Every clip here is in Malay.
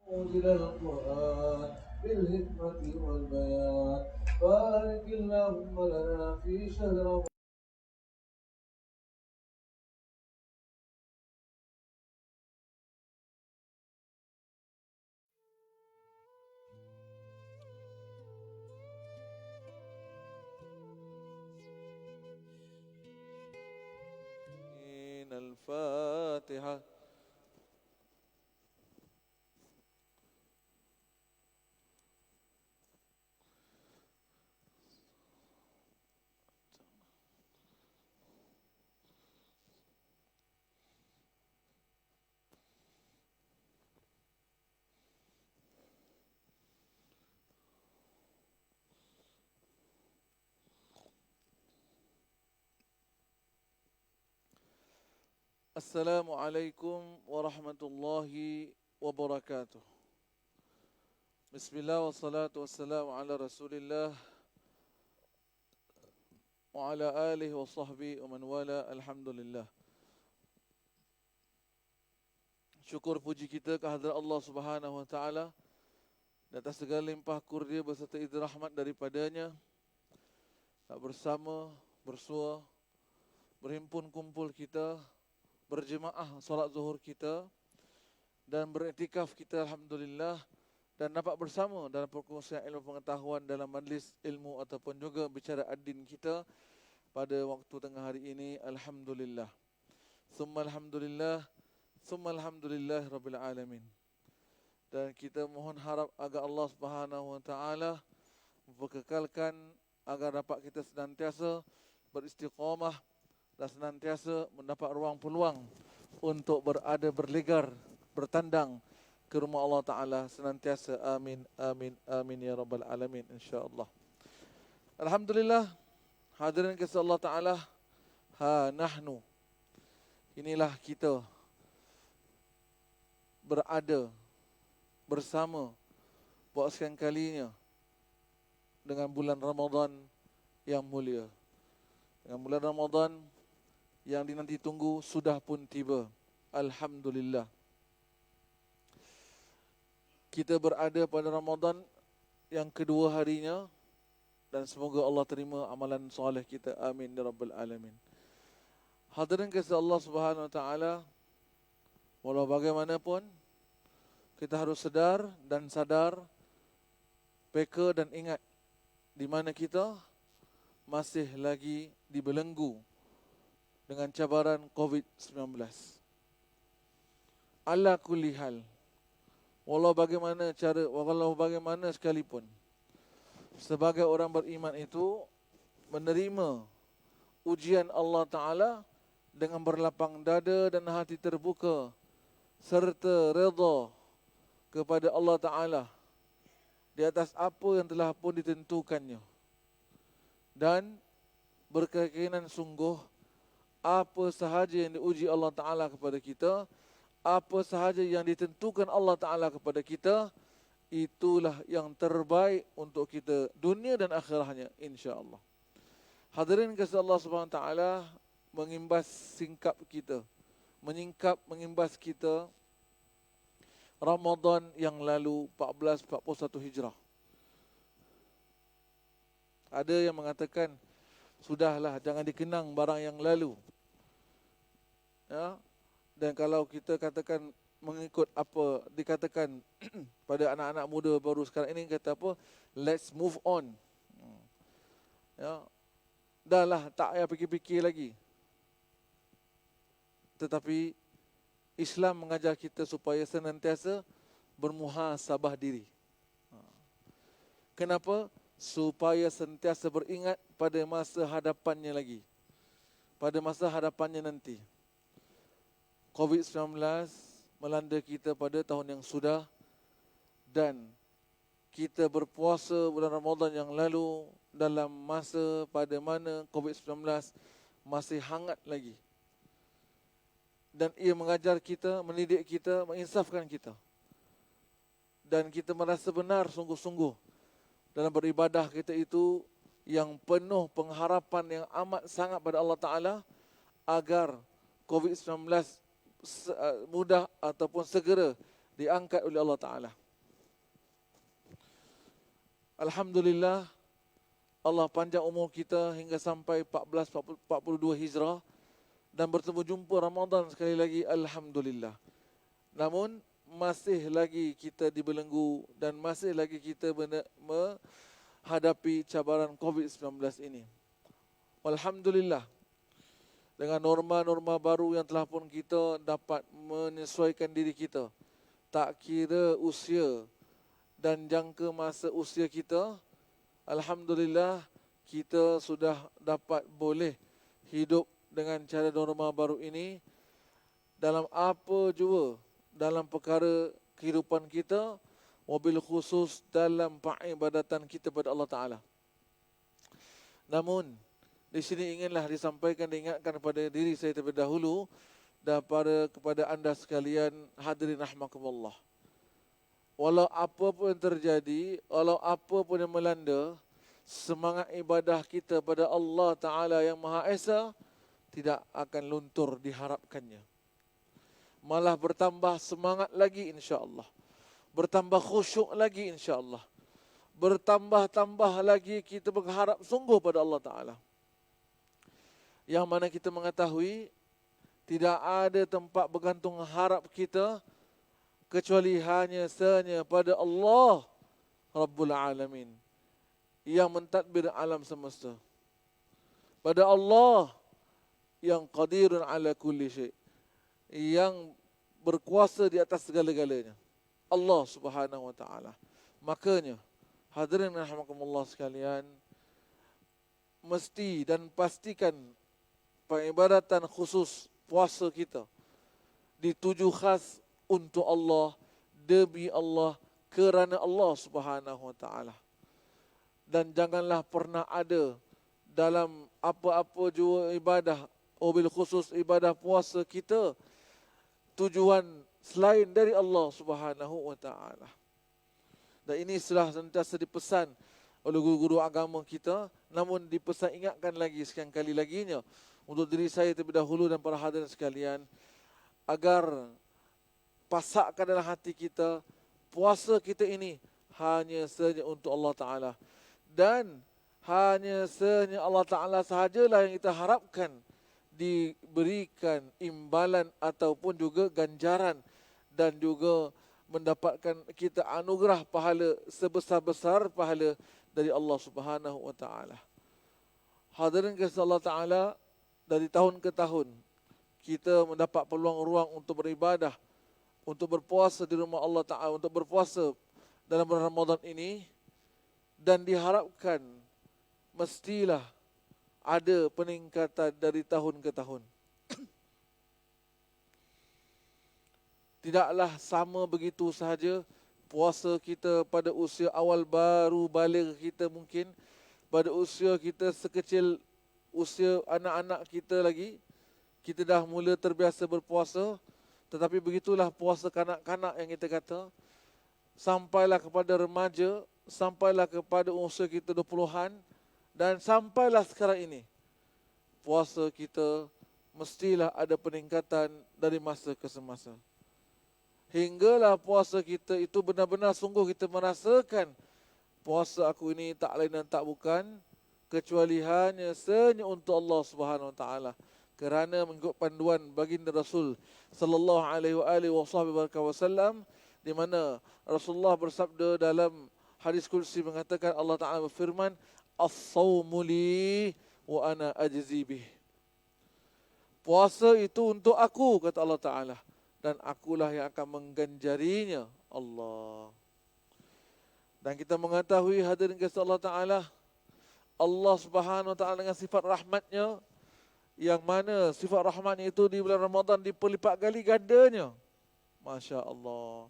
أنزل القرآن بالحكمة والبيان. بارك اللهم لنا في شهر رمضان الفاتحة. Assalamualaikum warahmatullahi wabarakatuh. Bismillah wassalatu wassalamu ala rasulillah wa ala alihi wa sahbihi wa man wala. Alhamdulillah. Syukur puji kita kehadrat Allah Subhanahu wa taala atas segala limpah kurnia beserta izin rahmat daripadanya. Tak bersama, bersua, berhimpun kumpul kita, berjemaah solat zuhur kita dan beriktikaf kita alhamdulillah, dan dapat bersama dalam perkongsian ilmu pengetahuan dalam majlis ilmu ataupun juga bicara ad-din kita pada waktu tengah hari ini. Alhamdulillah. Summa alhamdulillah. Summa alhamdulillah rabbil alamin. Dan kita mohon harap agar Allah Subhanahu wa taala memperkekalkan agar dapat kita senantiasa beristiqamah dan senantiasa mendapat ruang peluang untuk berada berlegar, bertandang ke rumah Allah Ta'ala senantiasa. Amin, amin, amin ya rabbal alamin insyaAllah. Alhamdulillah, hadirin kasih Allah Ta'ala, ha nahnu, inilah kita berada bersama buat sekian kalinya dengan bulan Ramadan yang mulia. Dengan bulan Ramadan yang dinanti tunggu sudah pun tiba. Alhamdulillah. Kita berada pada Ramadan yang kedua harinya dan semoga Allah terima amalan soleh kita. Amin ya rabbal alamin. Hadirin kasih Allah Subhanahu wa taala, walau bagaimanapun kita harus sedar dan sadar, peka dan ingat di mana kita masih lagi dibelenggu dengan cabaran COVID-19. Ala kulli hal, walau bagaimana sekalipun, sebagai orang beriman itu menerima ujian Allah Ta'ala dengan berlapang dada dan hati terbuka serta redha kepada Allah Ta'ala di atas apa yang telah pun ditentukannya, dan berkeyakinan sungguh apa sahaja yang diuji Allah Ta'ala kepada kita, apa sahaja yang ditentukan Allah Ta'ala kepada kita, itulah yang terbaik untuk kita dunia dan akhirahnya insya-Allah. Hadirin kasih Allah Subhanahu Wa Ta'ala, mengimbas kita Ramadan yang lalu 1441 Hijrah. Ada yang mengatakan, sudahlah jangan dikenang barang yang lalu. Ya? Dan kalau kita katakan mengikut apa dikatakan pada anak-anak muda baru sekarang ini, kata apa? Let's move on. Ya. Dah lah, tak payah fikir-fikir lagi. Tetapi Islam mengajar kita supaya senantiasa bermuhasabah diri. Kenapa? Supaya sentiasa beringat pada masa hadapannya lagi. Pada masa hadapannya nanti. COVID-19 melanda kita pada tahun yang sudah, dan kita berpuasa bulan Ramadan yang lalu dalam masa pada mana COVID-19 masih hangat lagi. Dan ia mengajar kita, mendidik kita, menginsafkan kita. Dan kita merasa benar sungguh-sungguh dalam beribadah kita itu yang penuh pengharapan yang amat sangat pada Allah Ta'ala agar COVID-19 mudah ataupun segera diangkat oleh Allah Ta'ala. Alhamdulillah, Allah panjang umur kita hingga sampai 1442 Hijrah dan bertemu jumpa Ramadan sekali lagi, Alhamdulillah. Namun masih lagi kita dibelenggu dan masih lagi kita menghadapi cabaran COVID-19 ini. Alhamdulillah, dengan norma-norma baru yang telah pun kita dapat menyesuaikan diri kita. Tak kira usia dan jangka masa usia kita, Alhamdulillah kita sudah dapat boleh hidup dengan cara norma baru ini dalam apa jua, dalam perkara kehidupan kita, wabil khusus dalam peribadatan kita pada Allah Ta'ala. Namun, di sini inginlah disampaikan, diingatkan kepada diri saya terlebih dahulu dan kepada anda sekalian, hadirin rahmakumullah. Walau apa pun yang terjadi, walau apa pun yang melanda, semangat ibadah kita pada Allah Ta'ala yang Maha Esa tidak akan luntur diharapkannya. Malah bertambah semangat lagi insya-Allah. Bertambah khusyuk lagi insya-Allah. Bertambah-tambah lagi kita berharap sungguh pada Allah Ta'ala. Yang mana kita mengetahui tidak ada tempat bergantung harap kita kecuali hanya sanya pada Allah Rabbul Alamin yang mentadbir alam semesta. Pada Allah yang qadirun ala kulli syai', yang berkuasa di atas segala-galanya, Allah Subhanahu wa taala. Makanya hadirin rahimakumullah sekalian, mesti dan pastikan peribadatan khusus puasa kita dituju khas untuk Allah, demi Allah, kerana Allah Subhanahu wa taala. Dan janganlah pernah ada dalam apa-apa jua ibadah, wabil khusus ibadah puasa kita, tujuan selain dari Allah Subhanahu wa taala. Dan ini sudah sentiasa dipesan oleh guru-guru agama kita, namun dipesan ingatkan lagi sekian kali laginya untuk diri saya terlebih dahulu dan para hadirin sekalian, agar pasakkan dalam hati kita, puasa kita ini hanya sahaja untuk Allah Ta'ala. Dan hanya sahaja Allah Ta'ala sahajalah yang kita harapkan diberikan imbalan ataupun juga ganjaran dan juga mendapatkan kita anugerah pahala sebesar-besar pahala dari Allah Subhanahu wa taala. Hadirin kasih Allah Taala, dari tahun ke tahun kita mendapat peluang ruang untuk beribadah, untuk berpuasa di rumah Allah Taala, untuk berpuasa dalam bulan Ramadan ini, dan diharapkan mestilah ada peningkatan dari tahun ke tahun. Tidaklah sama begitu sahaja puasa kita pada usia awal baru balik kita, mungkin pada usia kita sekecil usia anak-anak kita lagi, kita dah mula terbiasa berpuasa. Tetapi begitulah puasa kanak-kanak yang kita kata, sampailah kepada remaja, sampailah kepada usia kita 20-an, dan sampailah sekarang ini, puasa kita mestilah ada peningkatan dari masa ke semasa. Hinggalah puasa kita itu benar-benar sungguh kita merasakan, puasa aku ini tak lain dan tak bukan kecuali hanya untuk Allah Subhanahu wa taala. Kerana mengikut panduan baginda Rasul sallallahu alaihi wasallam, di mana Rasulullah bersabda dalam hadis kursi mengatakan, Allah Taala berfirman, as-saumu li wa ana ajzi bih. Puasa itu untuk aku, kata Allah Taala, dan akulah yang akan mengganjarinya. Allah. Dan kita mengetahui hadirin kasih Allah Taala, Allah Subhanahu wa taala dengan sifat rahmatnya, yang mana sifat rahmatnya itu di bulan Ramadan diperlipat kali gandanya. Masya Allah.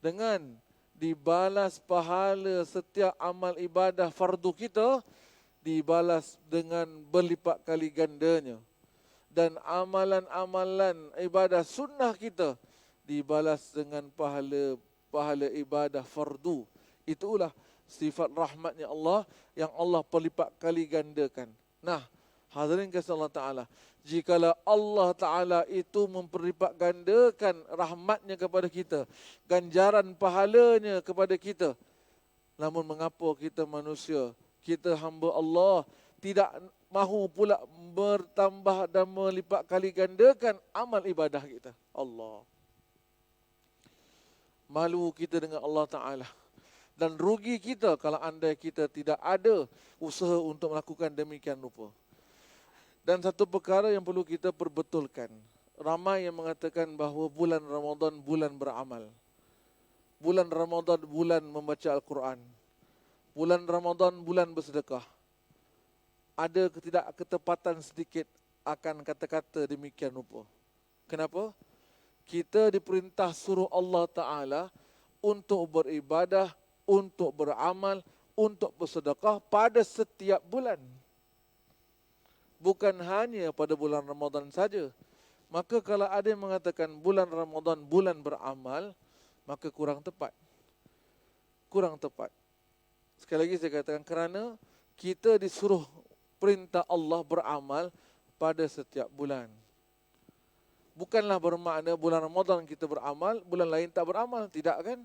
Dengan dibalas pahala setiap amal ibadah fardu kita, dibalas dengan berlipat kali gandanya. Dan amalan-amalan ibadah sunnah kita dibalas dengan pahala ibadah fardu. Itulah sifat rahmatnya Allah yang Allah perlipat kali gandakan. Nah, Hadirin kasih Allah Ta'ala, jikalau Allah Ta'ala itu memperlipat gandakan rahmatnya kepada kita, ganjaran pahalanya kepada kita, namun mengapa kita manusia, kita hamba Allah, tidak mahu pula bertambah dan melipat kali gandakan amal ibadah kita? Allah. Malu kita dengan Allah Ta'ala. Dan rugi kita kalau andai kita tidak ada usaha untuk melakukan demikian rupa. Dan satu perkara yang perlu kita perbetulkan. Ramai yang mengatakan bahawa bulan Ramadan bulan beramal. Bulan Ramadan bulan membaca Al-Quran. Bulan Ramadan bulan bersedekah. Ada ketidaketepatan sedikit akan kata-kata demikian rupa. Kenapa? Kita diperintah suruh Allah Ta'ala untuk beribadah, untuk beramal, untuk bersedekah pada setiap bulan. Bukan hanya pada bulan Ramadan saja. Maka kalau ada yang mengatakan bulan Ramadan bulan beramal, maka kurang tepat. Kurang tepat. Sekali lagi saya katakan, kerana kita disuruh perintah Allah beramal pada setiap bulan. Bukanlah bermakna bulan Ramadan kita beramal, bulan lain tak beramal. Tidak kan?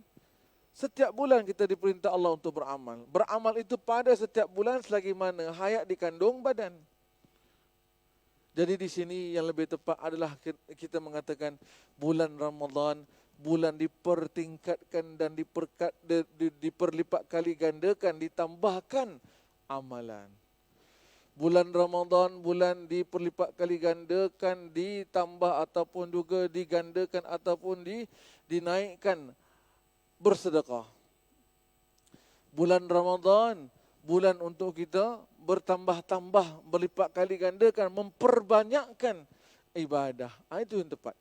Setiap bulan kita diperintah Allah untuk beramal. Beramal itu pada setiap bulan selagi mana hayat dikandung badan. Jadi di sini yang lebih tepat adalah kita mengatakan bulan Ramadan, bulan dipertingkatkan dan diperlipat kali gandakan, ditambahkan amalan. Bulan Ramadan, bulan diperlipat kali gandakan, ditambah ataupun juga digandakan ataupun dinaikkan bersedekah. Bulan Ramadan, bulan untuk kita bertambah-tambah, berlipat kali gandakan, memperbanyakkan ibadah. Itu yang tepat.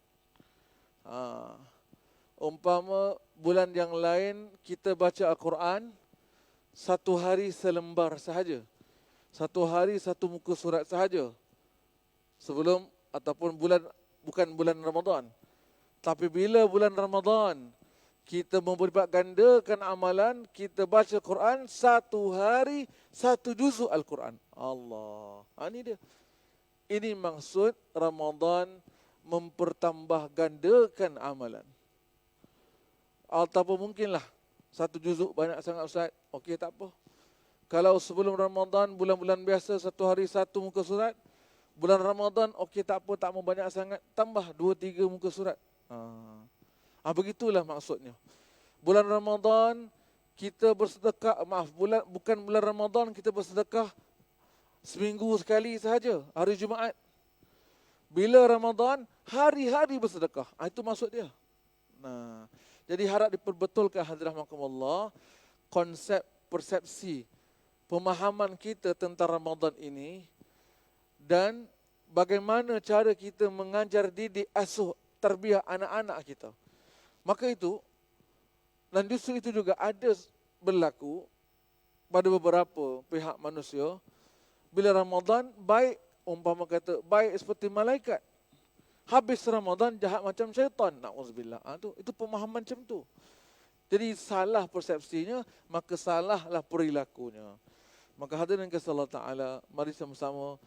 Umpama bulan yang lain kita baca Al-Quran, satu hari selembar sahaja. Satu hari satu muka surat sahaja. Sebelum ataupun bukan bulan Ramadan. Tapi bila bulan Ramadan, kita memperlipat gandakan amalan, kita baca Quran, satu hari, satu juzuk Al-Quran. Allah. Ini dia. Ini maksud Ramadan mempertambah gandakan amalan. Ataupun mungkinlah, satu juzuk banyak sangat Ustaz. Okey, tak apa. Kalau sebelum Ramadan, bulan-bulan biasa, satu hari satu muka surat. Bulan Ramadan, okey tak apa, tak mau banyak sangat. Tambah 2-3 muka surat. Begitulah maksudnya. Bulan Ramadan kita bersedekah, bukan bulan Ramadan kita bersedekah seminggu sekali sahaja, hari Jumaat. Bila Ramadan, hari-hari bersedekah. Itu maksud dia. Jadi harap diperbetulkan hadirin rahimakumullah, konsep persepsi, pemahaman kita tentang Ramadan ini dan bagaimana cara kita mengajar didik asuh tarbiyah anak-anak kita. Maka itu, dan justru itu juga ada berlaku pada beberapa pihak manusia. Bila Ramadan, baik, umpama kata, baik seperti malaikat. Habis Ramadan, jahat macam syaitan. Na'udzubillah. Itu pemahaman macam tu. Jadi salah persepsinya, maka salahlah perilakunya. Maka hadirin kasih Allah Ta'ala, mari sama-sama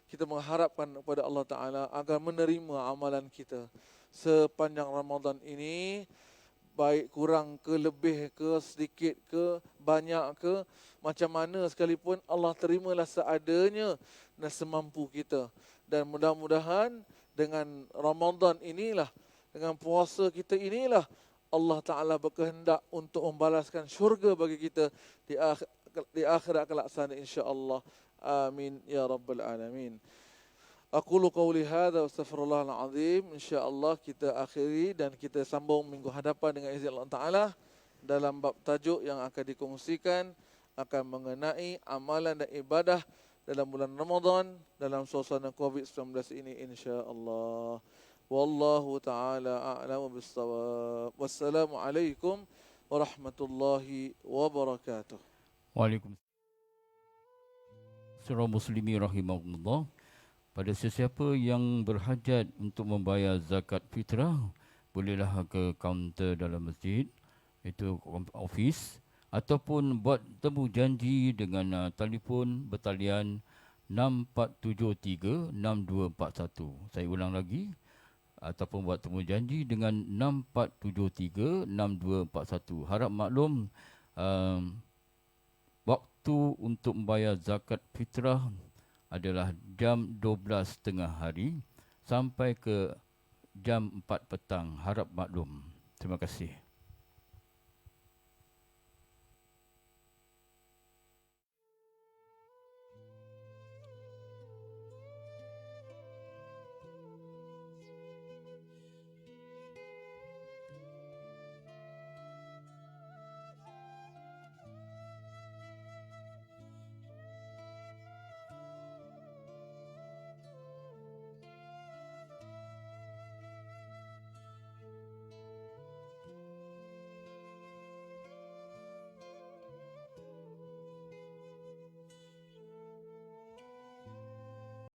kita mengharapkan kepada Allah Ta'ala agar menerima amalan kita sepanjang Ramadan ini, baik kurang ke, lebih ke, sedikit ke, banyak ke, macam mana sekalipun Allah terimalah seadanya dan semampu kita. Dan mudah-mudahan dengan Ramadan inilah, dengan puasa kita inilah, Allah Ta'ala berkehendak untuk membalaskan syurga bagi kita di akhirat kelak sana insya-Allah. Amin ya rabbal alamin. Aqulu qawli hadza wa astaghfirullahal azim. Insya-Allah kita akhiri dan kita sambung minggu hadapan dengan izin Allah Taala dalam bab tajuk yang akan dikongsikan akan mengenai amalan dan ibadah dalam bulan Ramadan dalam suasana Covid-19 ini insya-Allah. Wallahu taala a'lamu bis-shawab. Wassalamualaikum warahmatullahi wabarakatuh. Waalaikumsalam. Surah Muslimi rahimahullah. Pada sesiapa yang berhajat untuk membayar zakat fitrah, bolehlah ke kaunter dalam masjid, itu office, ataupun buat temu janji dengan telefon bertalian 6473 6241. Saya ulang lagi, ataupun buat temu janji dengan 6473 6241. Harap maklum, waktu untuk membayar zakat fitrah adalah jam 12 tengah hari sampai ke jam 4 petang. Harap maklum. Terima kasih.